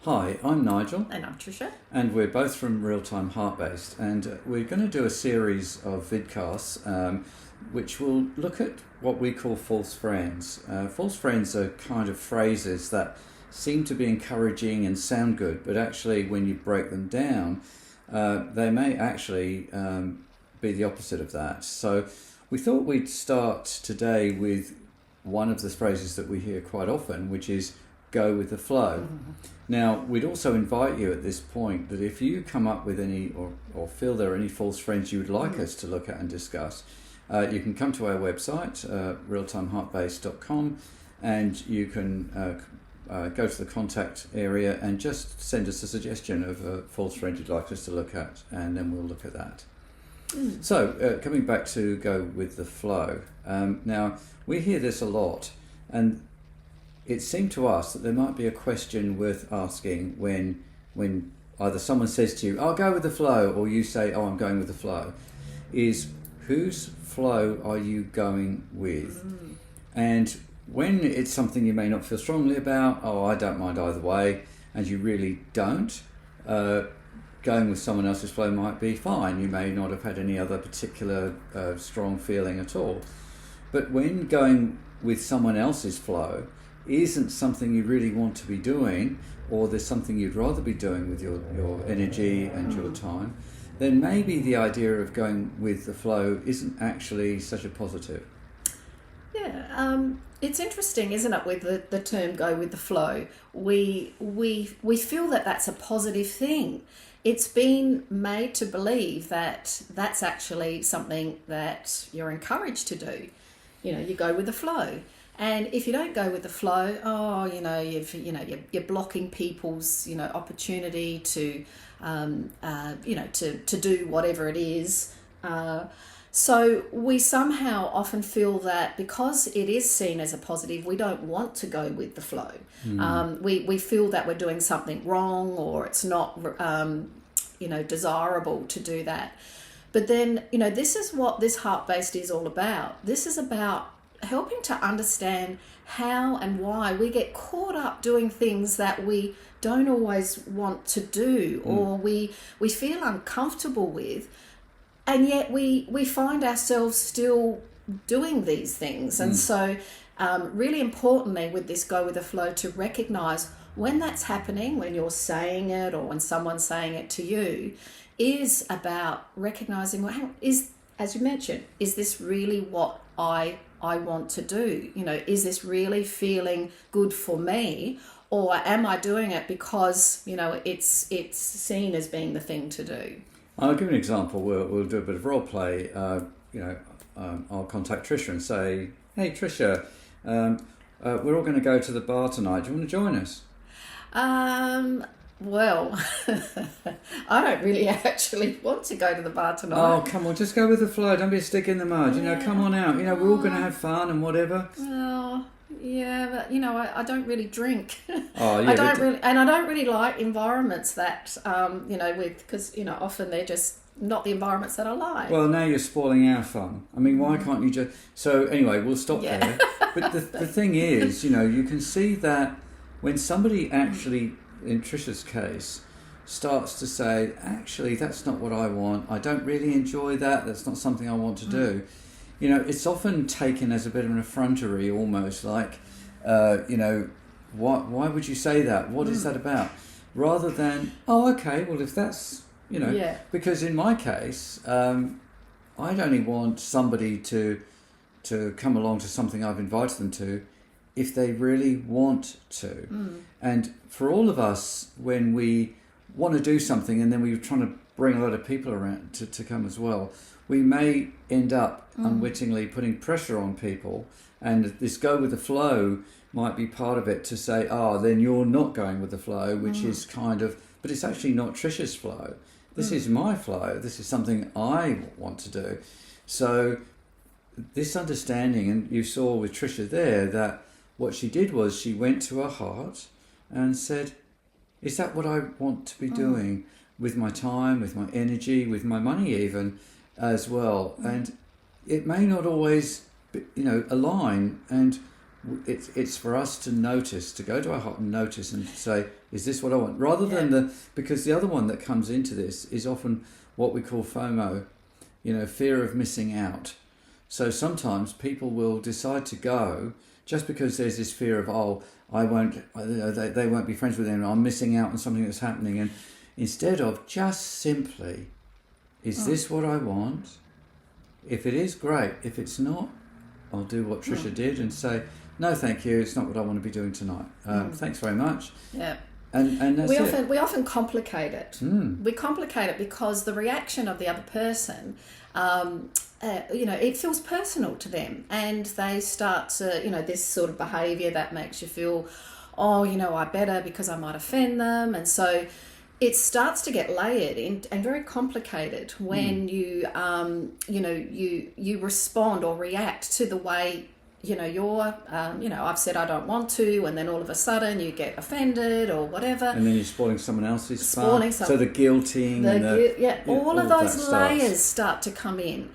Hi, I'm Nigel. And I'm Tricia. And we're both from Real Time Heart Based. And we're going to do a series of vidcasts which will look at what we call false friends. False friends are kind of phrases that seem to be encouraging and sound good, but actually when you break them down, they may actually be the opposite of that. So we thought we'd start today with one of the phrases that we hear quite often, which is go with the flow. Mm-hmm. Now, we'd also invite you at this point that if you come up with any or feel there are any false friends you would like us to look at and discuss, you can come to our website, realtimeheartbase.com, and you can go to the contact area and just send us a suggestion of a false friend you'd like us to look at, and then we'll look at that. So, coming back to go with the flow. Now, we hear this a lot, and it seemed to us that there might be a question worth asking when either someone says to you, I'll go with the flow, or you say, oh, I'm going with the flow, is whose flow are you going with? And when it's something you may not feel strongly about, oh, I don't mind either way, and you really don't, going with someone else's flow might be fine. You may not have had any other particular strong feeling at all. But when going with someone else's flow isn't something you really want to be doing, or there's something you'd rather be doing with your energy and your time, then maybe the idea of going with the flow isn't actually such a positive. Yeah, it's interesting, isn't it, with the term go with the flow. We feel that that's a positive thing. It's been made to believe that that's actually something that you're encouraged to do. You know, you go with the flow. And if you don't go with the flow, you're blocking people's, opportunity to, to do whatever it is. So we somehow often feel that because it is seen as a positive, we don't want to go with the flow. We feel that we're doing something wrong, or it's not, desirable to do that. But then, this is what this heart-based is all about. This is about helping to understand how and why we get caught up doing things that we don't always want to do, or we feel uncomfortable with, and yet we find ourselves still doing these things. And so really importantly with this go with the flow, to recognize when that's happening, when you're saying it or when someone's saying it to you, is about recognizing, well, as you mentioned, is this really what I want to do? Is this really feeling good for me, or am I doing it because it's seen as being the thing to do? I'll give an example. We'll do a bit of role play. I'll contact Tricia and say, "Hey, Tricia, we're all going to go to the bar tonight. Do you want to join us?" Well, I don't really actually want to go to the bar tonight. Oh, come on, just go with the flow. Don't be a stick in the mud. Come on out. We're all going to have fun and whatever. Oh, yeah, but I don't really drink. Oh, yeah, I don't really like environments that because often they're just not the environments that I like. Well, now you're spoiling our fun. I mean, why can't you just? So anyway, we'll stop there. But the thing is, you can see that when somebody actually, in Tricia's case, starts to say, actually, that's not what I want. I don't really enjoy that. That's not something I want to do. It's often taken as a bit of an effrontery, almost like, why would you say that? What is that about? Rather than, oh, okay, well, if that's, because in my case, I'd only want somebody to come along to something I've invited them to if they really want to. And for all of us, when we want to do something and then we're trying to bring a lot of people around to come as well, we may end up unwittingly putting pressure on people, and this go with the flow might be part of it, to say, then you're not going with the flow, which is kind of, but it's actually not Tricia's flow. This is my flow. This is something I want to do. So this understanding, and you saw with Tricia there that what she did was she went to her heart and said, is that what I want to be doing with my time, with my energy, with my money even as well? And it may not always, align, and it's for us to notice, to go to our heart and notice and say, is this what I want? Rather than because the other one that comes into this is often what we call FOMO, fear of missing out. So sometimes people will decide to go just because there's this fear of, I won't, they won't be friends with them, I'm missing out on something that's happening. And instead of just simply, is this what I want? If it is, great. If it's not, I'll do what Tricia did and say, no, thank you, it's not what I want to be doing tonight. Thanks very much. Yeah. And that's we often complicate it. We complicate it because the reaction of the other person, it feels personal to them, and they start to, this sort of behaviour that makes you feel, I better because I might offend them, and so it starts to get layered and very complicated when you respond or react to the way. I've said I don't want to, and then all of a sudden you get offended or whatever. And then you're spoiling someone else's fun. So the guilting all of those layers start to come in.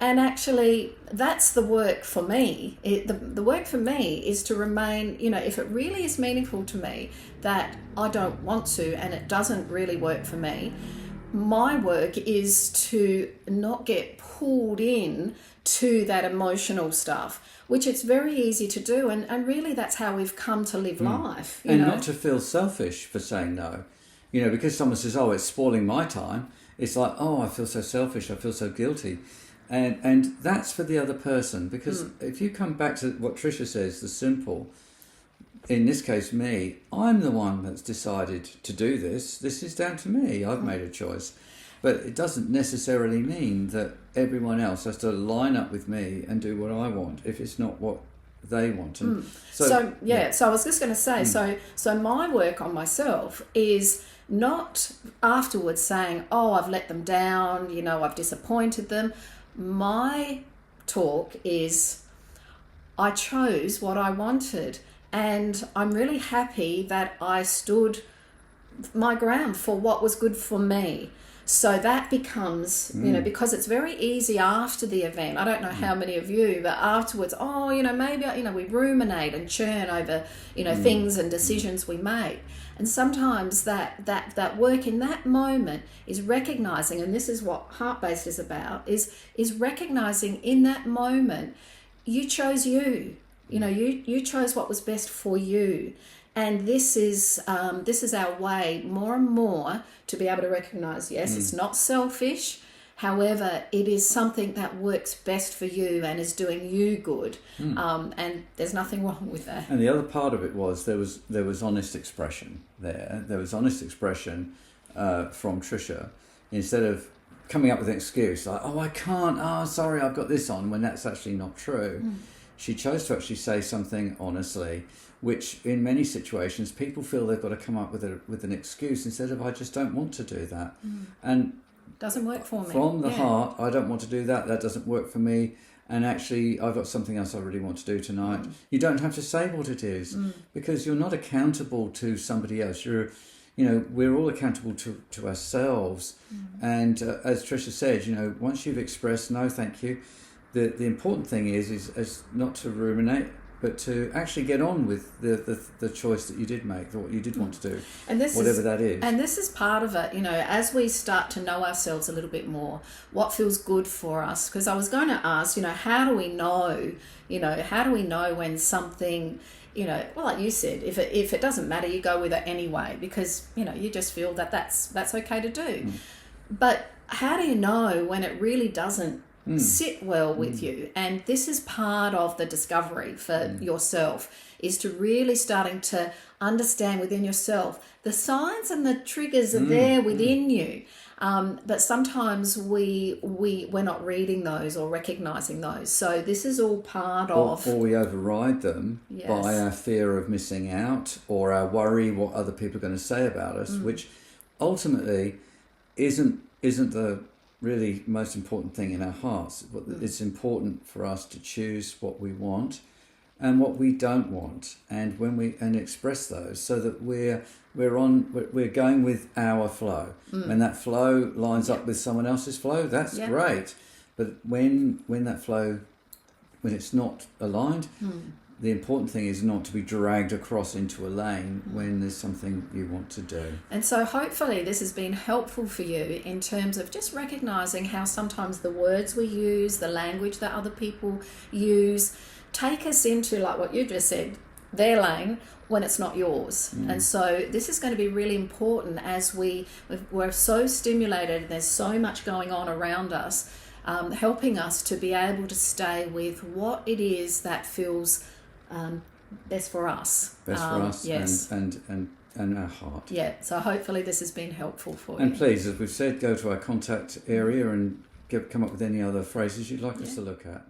And actually, that's the work for me. The work for me is to remain, if it really is meaningful to me that I don't want to and it doesn't really work for me, my work is to not get pulled in to that emotional stuff, which it's very easy to do, and really that's how we've come to live life. Not to feel selfish for saying no. Because someone says, it's spoiling my time, it's like, I feel so selfish, I feel so guilty. And that's for the other person, because if you come back to what Tricia says, the simple, in this case me, I'm the one that's decided to do this. This is down to me. I've made a choice. But it doesn't necessarily mean that everyone else has to line up with me and do what I want if it's not what they want. And so I was just going to say, so my work on myself is not afterwards saying, I've let them down, I've disappointed them. My talk is, I chose what I wanted, and I'm really happy that I stood my ground for what was good for me. So that becomes, because it's very easy after the event. I don't know how many of you, but afterwards, maybe, we ruminate and churn over, things and decisions we make. And sometimes that work in that moment is recognizing, and this is what Heart-Based is about, is recognizing in that moment, you chose you. You chose what was best for you. And this is our way more and more to be able to recognise, yes, it's not selfish. However, it is something that works best for you and is doing you good. And there's nothing wrong with that. And the other part of it was there was honest expression there. There was honest expression from Tricia. Instead of coming up with an excuse like, I can't, sorry, I've got this on, when that's actually not true. She chose to actually say something honestly, which in many situations people feel they've got to come up with an excuse instead of, I just don't want to do that. And doesn't work for me. From the heart, I don't want to do that. That doesn't work for me. And actually, I've got something else I really want to do tonight. You don't have to say what it is because you're not accountable to somebody else. We're all accountable to ourselves. And as Tricia said, once you've expressed no, thank you, the important thing is not to ruminate, but to actually get on with the choice that you did make, what you did want to do, and whatever that is. And this is part of it, as we start to know ourselves a little bit more, what feels good for us. Because I was going to ask, how do we know when something, like you said, if it doesn't matter, you go with it anyway, because, you just feel that's okay to do. But how do you know when it really doesn't sit well with you? And this is part of the discovery for yourself, is to really starting to understand within yourself the signs and the triggers are there within you, but sometimes we're not reading those or recognizing those. So this is all part of, or we override them by our fear of missing out or our worry what other people are going to say about us, which ultimately isn't the really most important thing in our hearts. It's important for us to choose what we want and what we don't want, and express those so that we're going with our flow. When that flow lines up with someone else's flow, that's great. But when that flow, when it's not aligned, the important thing is not to be dragged across into a lane when there's something you want to do. And so hopefully this has been helpful for you in terms of just recognising how sometimes the words we use, the language that other people use, take us into, like what you just said, their lane when it's not yours. And so this is going to be really important as we're so stimulated, there's so much going on around us, helping us to be able to stay with what it is that feels best for us. Best for us, yes. and our heart. Yeah, so hopefully this has been helpful for you. And please, as we've said, go to our contact area and come up with any other phrases you'd like us to look at.